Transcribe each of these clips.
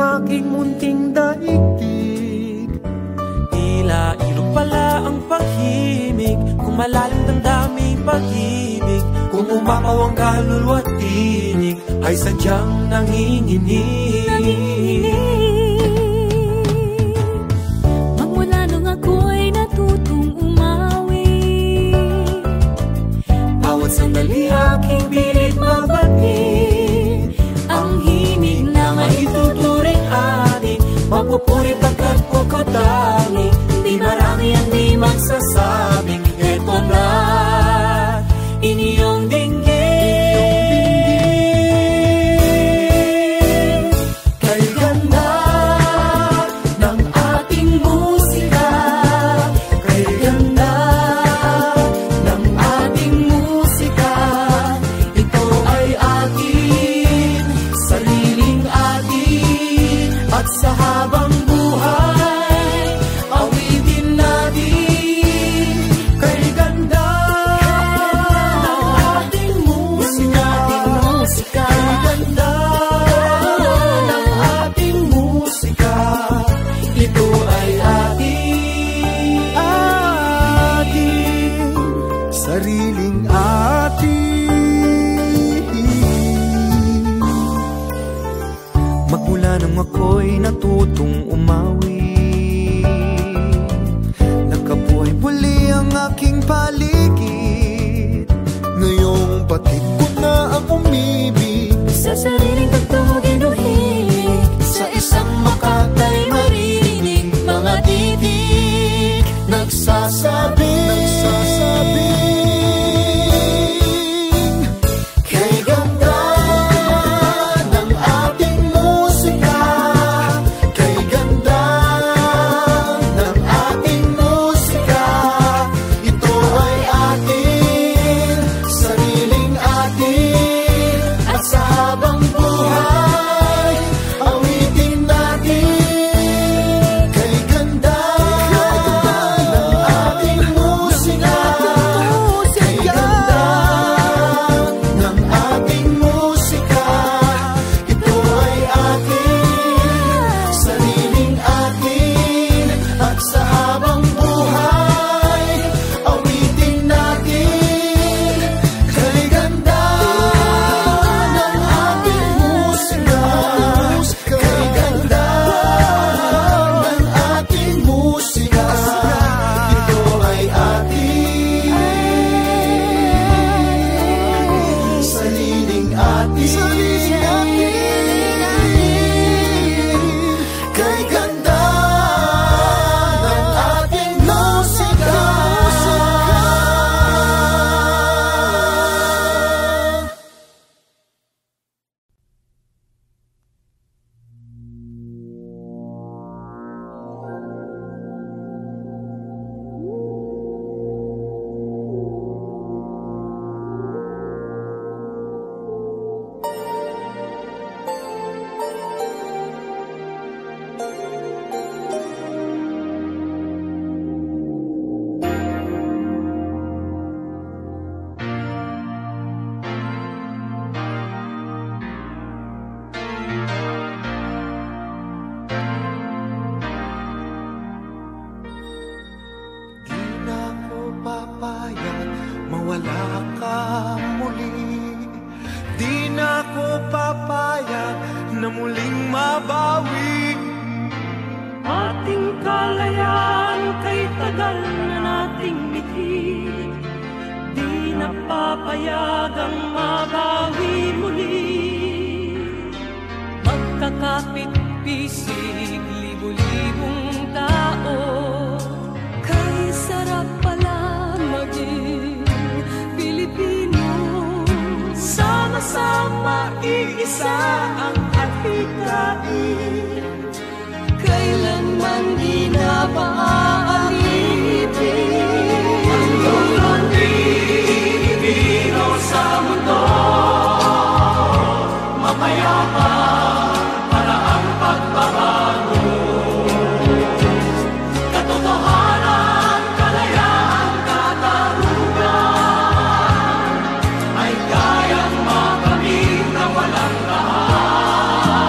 aking munting daigdig. Tila ilog pala ang paghimig, kung malalim damdaming pag-ibig. Kung umapaw ang kaluluwa't tinig, ay sadyang nanginginig. Magmula nung ako'y natutong umawi, bawat sandali aking pilit mabati, ang himig na maituturing ating magpupuri pagkat pagkatani. Di marami ang di magsasabing eto na inyong dinggin. Kay ganda ng ating musika, kay ganda ng ating musika. Ito ay atin, sariling atin, at sa habang buhay awitin natin. Kay ganda ng ating musika, kay ganda ng ating musika. Ito ay ating sariling atin. Magmula nang ako'y natutong umawi, nagkabuhay muli ang aking paligid. Ngayong batid ko na ang umibig sa sariling pagtugin o hilig. sa isang makatay marinig, mga titig nagsasabing kay ganda ng ating musika, kay ganda ng ating musika. Ito ay atin, sariling atin, at sa habang buhay awitin natin. Kay ganda ng ating musika, kay ganda ng ating musika. Ito ay atin, sariling atin, at sa habang buhay awitin natin. Kay ganda ng ating musika, kay ganda ng ating musika. Ito ay atin, sariling atin, kay ganda ng ating musika. Di na ko papayag mawala ka muli. Di na ko papayag na muling mabawi Ating kalayaan kay tagal na nating bitin, di napapayagang mabawi muli. Magkakapit-pisig, libo-libong tao, Kay sarap pala maging Pilipino. sama-sama iisa ang atikain. Kailanman di na maaalipin. Ang Pilipino sa mundo, mapayapa para ang pagbabago. Katotohanan, kalayaan, katarungan ay kayang makamit na walang rahas.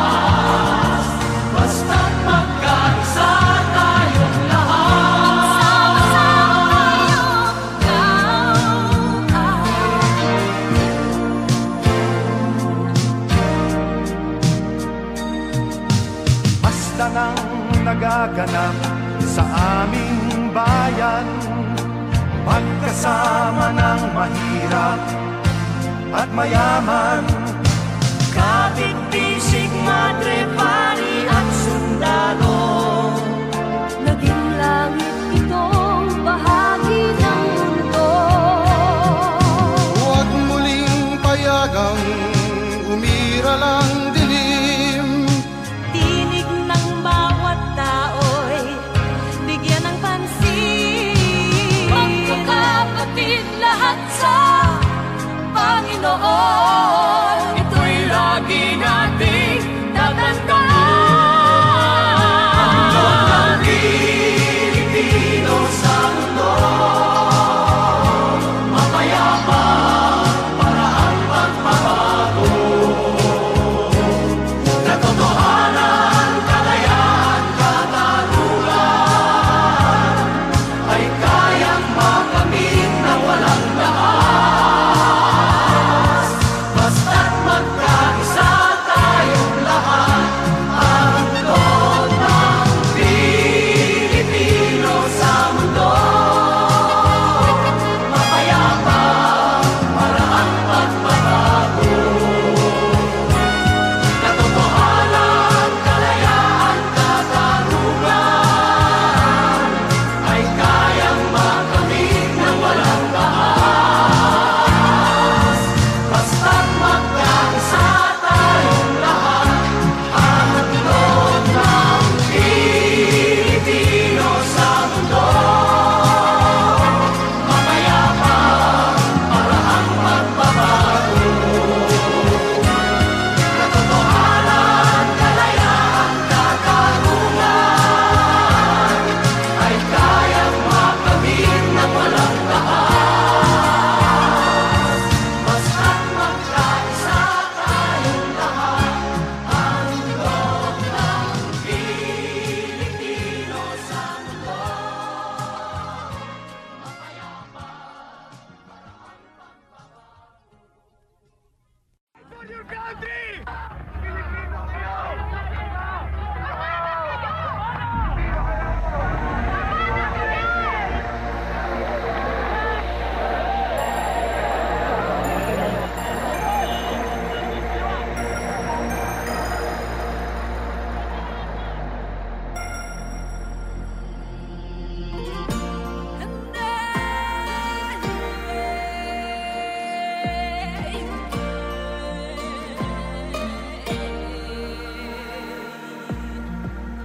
basta nang nagaganap sa aming bayan. Magkasama ng mahirap at mayaman, Kapit, bisig, madre, pari at sundalo. Naging langit itong bahagi ng mundo. Huwag muling payagang umira lang dilim. Tinig ng bawat tao'y bigyan ng pansin. Magkakapatid lahat sa Panginoon. Ito'y lagi nating tatandaan. Ang Pilipino sa mundo, mapayapa para ang pagbabago. Katotohanan, kalayaan, katarungan ay kayang makamit na walang lakas. Basta't magkaisa tayong lahat, ang loob ng Pilipino sa mundo. Mapayapa para ang pagbabago. Katotohanan, kalayaan, katarungan ay kayang makamit na walang lakas. Basta't magkaisa tayong lahat, ang loob ng Pilipino sa mundo. Mapayapa para ang pagbabago. Katotohanan, kalayaan, katarungan ay kayang makamit ng walang lakas. Basta't magkaisa tayong lahat, ang loob ng Pilipino sa mundo. Mapayapa para ang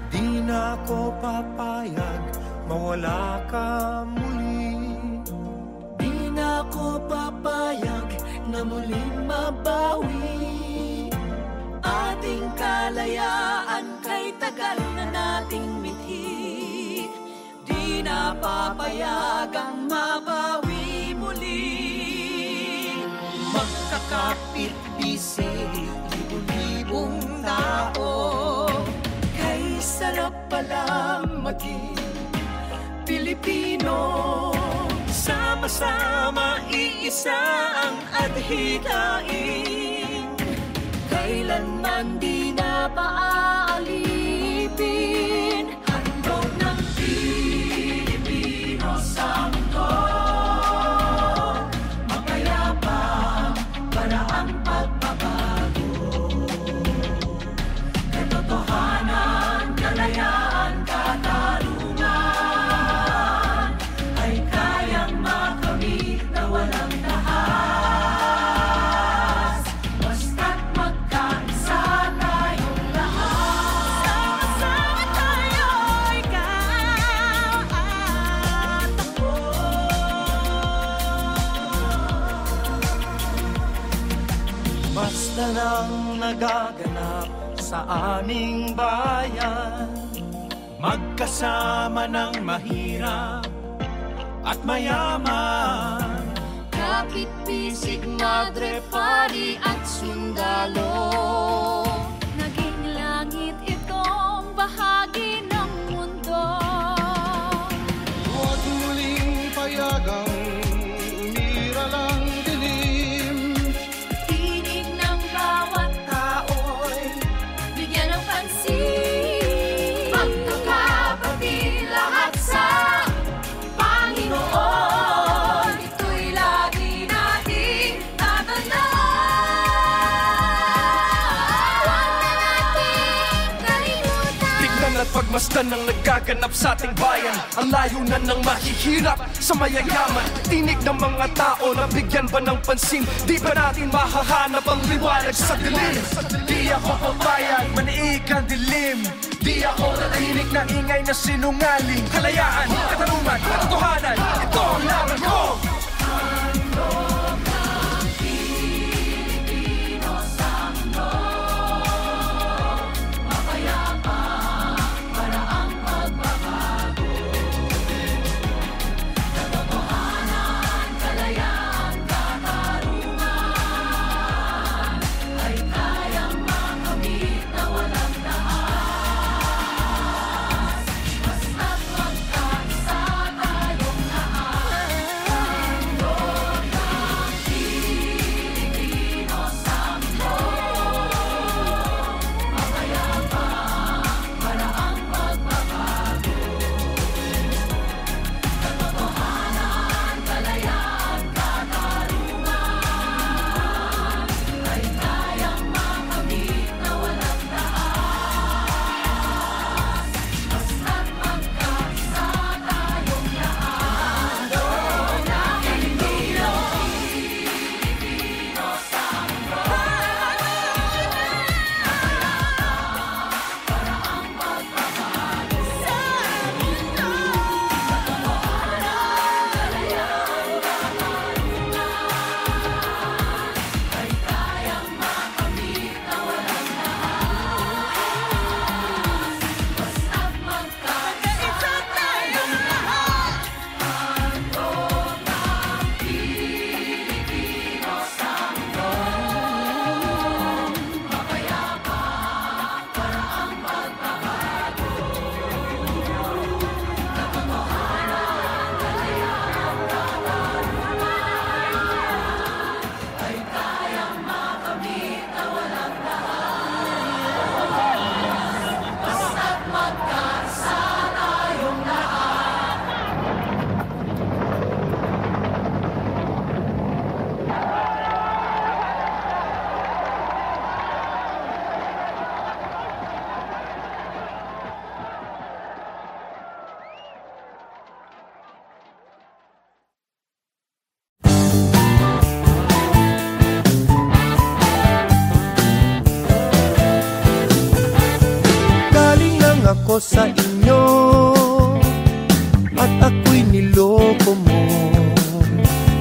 Di na ako papayag mawala ka muli. Di na ako papayag na muling mabawi. Ating kalayaan kay tagal na nating mithi. Di na papayag ang mabawi muli. Magkakapit-bisig, libo-libong tao. Kay sarap palang maging Pilipino. Sama-sama iisa ang adhikain. Kailanman di na paaalipin. Handog ng Pilipino sa mundo. Mapayapa para ang pagbabago. Katotohanan, kalayaan, katarungan ay kayang makamit na walang tahas. Basta't magkaisa tayong lahat, sama-sama tayo, ikaw at ako. Basta nang nagaganap sa aming bayan, magkasama ng mahirap at mayaman. Kapit, bisig, madre, pari at sundalo. Naging langit itong bahagi ng mundo. Huwag muling payagang umira lang dilim. Tinig ng bawat tao'y bigyan ng pansin. pagmasdan ng nagaganap sa ating bayan. Ang layunan ng mahihirap sa mayayaman, tinig ng mga tao na bigyan ba ng pansin? Di ba natin mahahanap ang liwanag sa dilim? Di ako papayag, maniig ang dilim. Di ako natahinig ng ingay na sinungaling. Kalayaan, katarungan, katotohanan, ito ang laban ko. Ako sa inyo at ako'y niloko mo.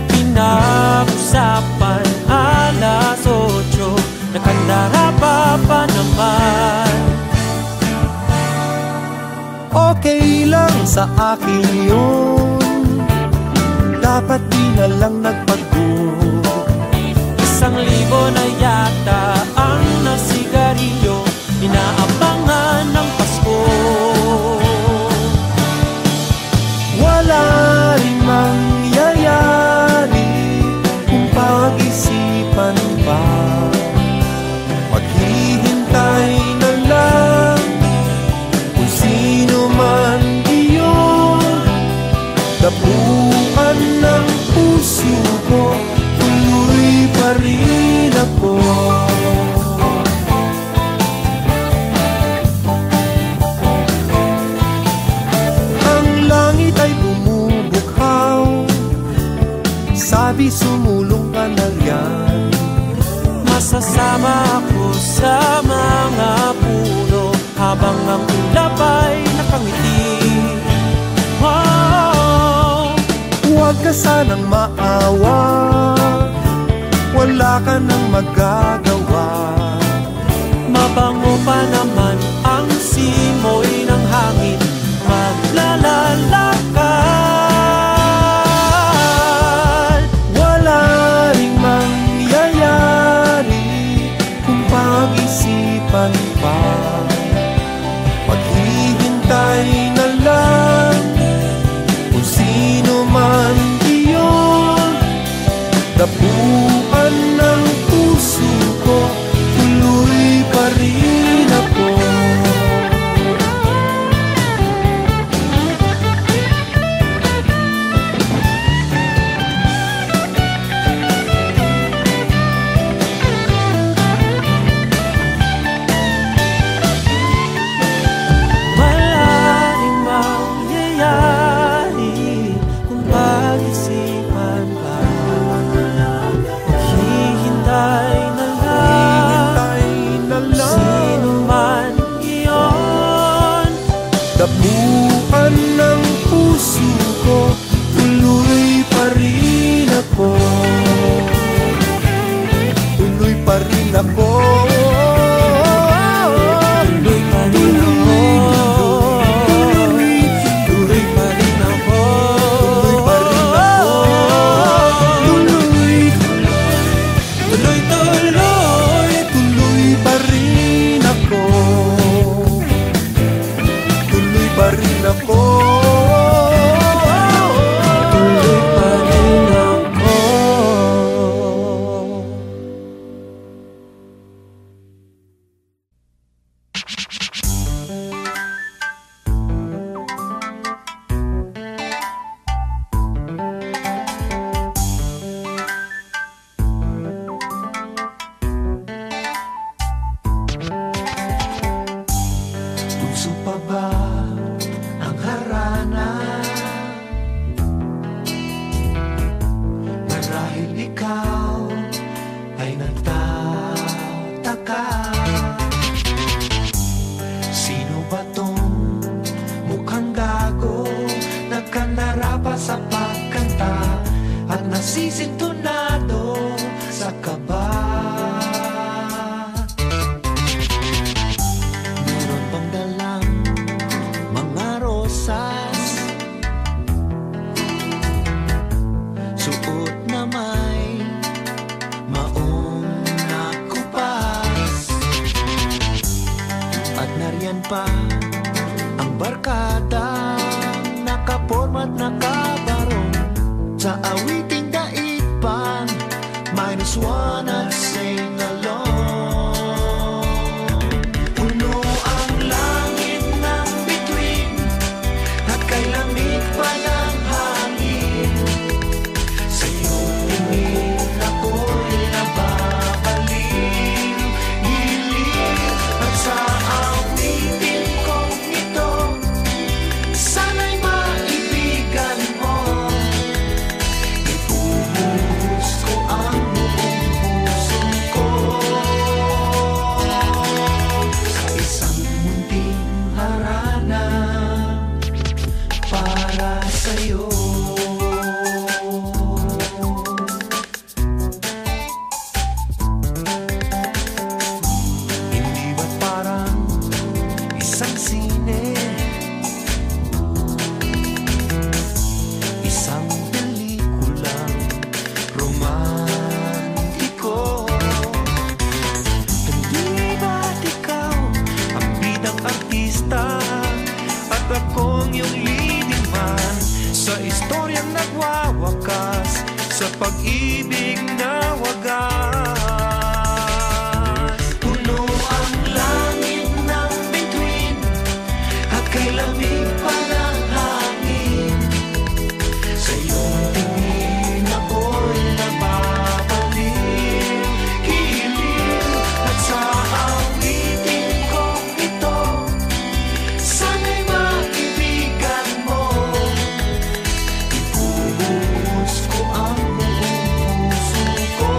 Pinag-usapan alas 8, nakandara pa naman. Okay lang sa akin yun, dapat di na lang nagbago. 1,000 na yata ang nasigarilyo, inaabangan ng Pasko. Wala rin mangyayari kung pag-isipan pa. Maghihintay na lang kung sino man iyon. Dapuan ng puso ko, tuloy pa rin ako. Sabi sumulong ka na riyan, masasama ako sa mga puno habang ang ulap ay nakangiti. Huwag ka sanang maawa, wala ka nang magagawa. Mabango pa naman ang simoy ng hangin, maglalalakad. Pag-isipan pa, maghihintay na lang kung sino man iyon. Dapuan ng puso ko, tuloy pa rin ako. sintonado sa kaba. Meron bang dalang mga rosas, suot na may maong nakupas, at nariyan pa ang barkada, nakaporma at nakabarong sa awiting daig pang -1 at sing along. Puno ang langit ng bituin at kay lamig pa ng hangin. Sa iyong tingin ako'y nababaliw, giling at sa awitin kong ito, sana'y maibigan mo. Ibuhos ko ang buong puso ko sa isang munting harana para sa'yo. Hindi ba parang isang sine, isang pelikulang romantiko? Hindi ba't ikaw ang bidang artista at akong iyong leading man sa istoryang nagwawakas sa pag-ibig na wagas? Puno ang langit ng bituin at kay lamig pa ng hangin. Sa iyong tingin ako'y nababaliw, kilig at sa awitin kong ito, sana'y maibigan mo. Ibuhos ko ang buong puso ko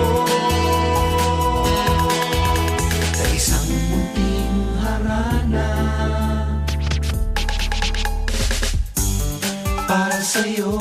sa isang munting harana para sa'yo.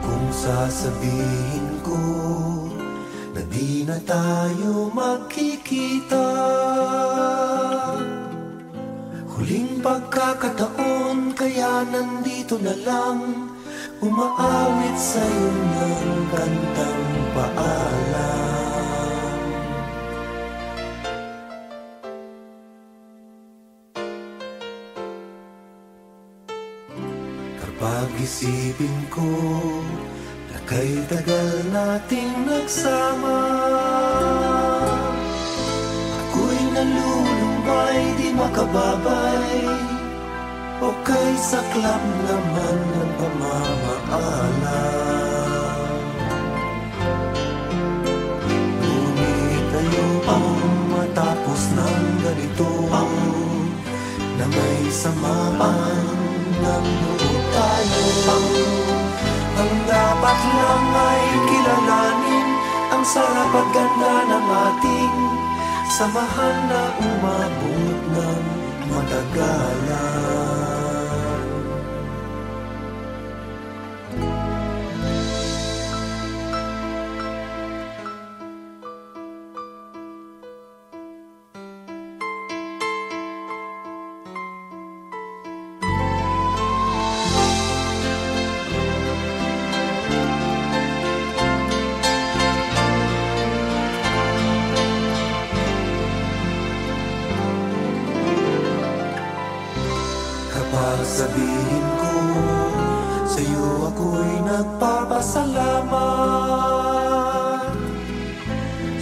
Kung sasabihin ko na di na tayo magkikita, huling pagkakataon kaya nandito na lang, umaawit sa'yo ng kantang paalam. Kapag isipin ko na kay tagal nating nagsama, ako'y nalulumbay, di makababay, o kay saklap naman ng pamamaalam. Ngunit ayokong matapos ng ganito, na may samaan ng loob tayo. Ang dapat lang ay kilalanin ang sarap at ganda ng ating samahan na umabot ng matagalan. Sasabihin ko, sa'yo ako'y nagpapasalamat.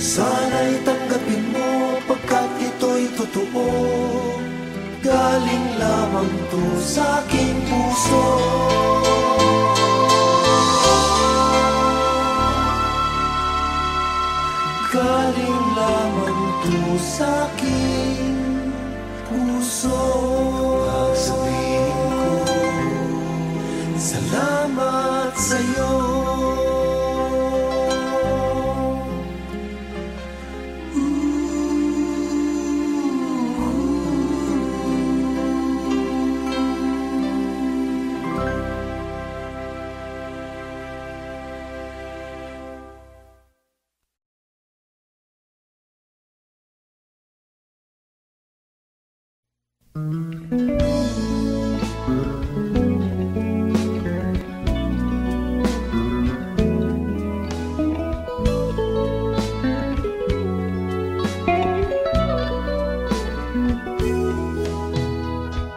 Sana'y tanggapin mo pagkat ito'y totoo. Galing lamang to sa aking puso. Galing lamang to sa aking puso. Sabihin ko, salamat sa'yo.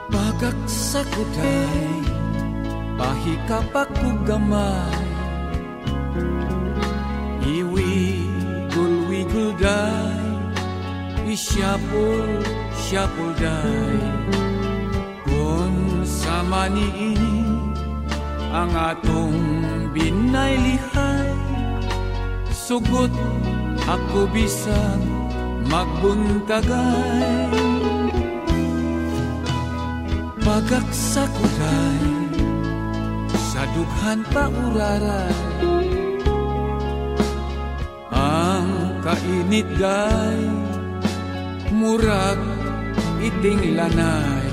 Pagaksakuday, pahikapakugamay, iwigul-wigul day, isyapul-syapul day. Kung sa maniini ang atong binaylihay, sugot ako bisang magbuntagay. Pagaksakuday, sa dughan pauraray, ang kainit day, murag iting lanay.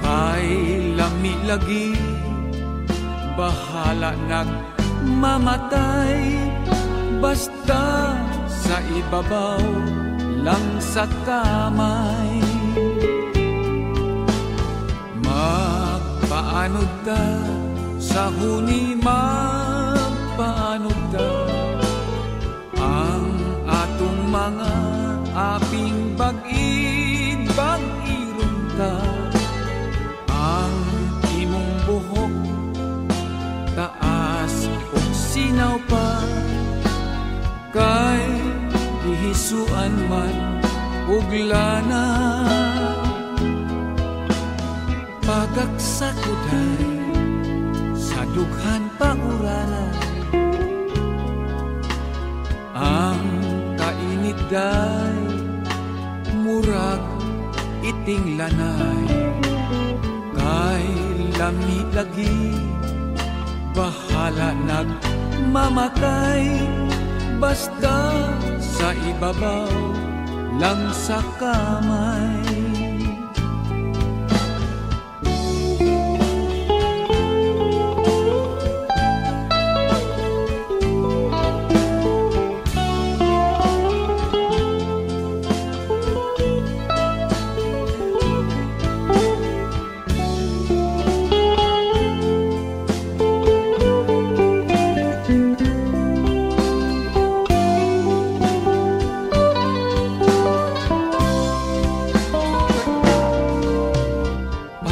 Kay lami lagi, bahala nagmamatay. Basta sa ibabaw lang sa kamay. Magpaanod ta sa huni, magpaanod ta ang atong mga aping bag-id, bag-iron ta. Ang imong buhok taas o sinaw pa, kay ihisuan man ug lana. Pagaksakuday, sa dughan pauraray, ang kainit day, murag iting lanay. Kay lami lagi, bahala nagmamatay. Basta sa ibabaw lang sa kamay.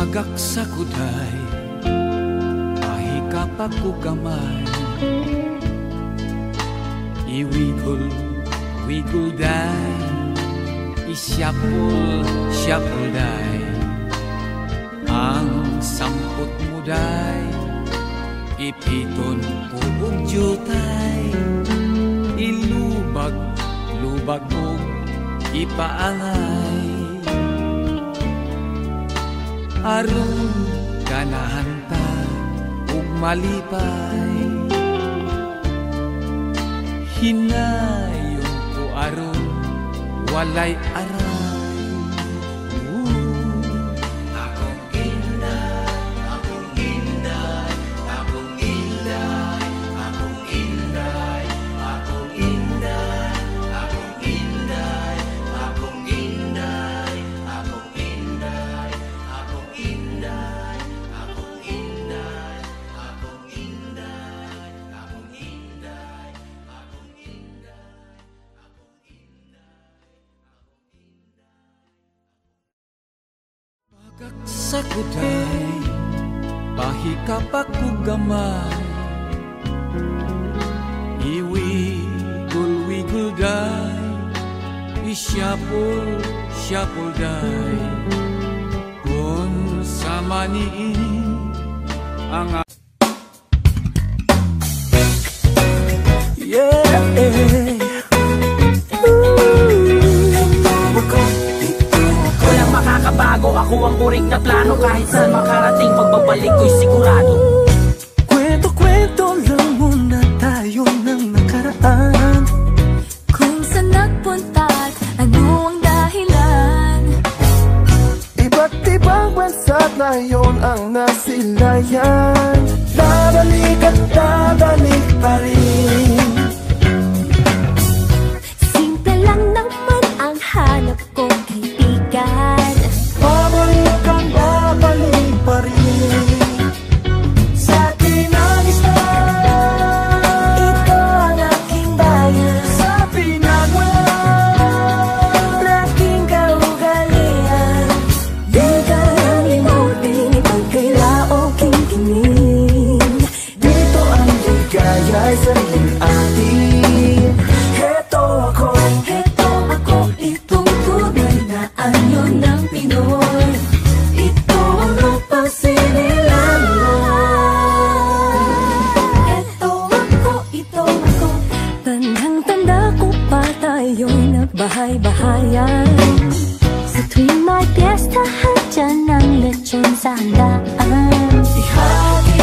Pagaksakuday, pahikapakugamay, iwigul-wigul day, isyapul-syapul day. Ang samput mo day, ipiton pubog jutay. Ilubag-lubag mo, ipaangay. Aron ganahan ta ug malipay, hinayon ko aron walay aray. Akong inday, akong inday, akong inday, akong inday, akong inday, akong inday, akong inday, akong inday. sa kuday, pahikapak gamay. Iwigul-wigul day, isyapul day. Kung sama niin ang walang makakabago, ako ang kuring na plano. Kahit saan makarating, pagbabalik ko'y sigurado. Kwento-kwento lang muna tayo ng nakaraan. Kung saan nagpunta at ano ang dahilan. Iba't ibang bansa ngayon ang nasilayan. Babalik at babalik pa rin. Simple lang naman ang hanap kong kaibigan. Babalik at babalik pa rin. Sa pinag-ispan, Ito ang aking bayan. sa pinagmulan, Aking kaugalian. Di ka limutin, ipagkailao kingkingin. dito ang ligaya'y sariling atin. Heto ako, Heto ako, itong tunay na anyo ng Pinoy. Ito ang napasinilan mo. Ito ako, tandang-tanda ko pa tayo'y nagbahay-bahayan. Sa tuwing may piyestahan, dyan ang lechon sa handaan. ihati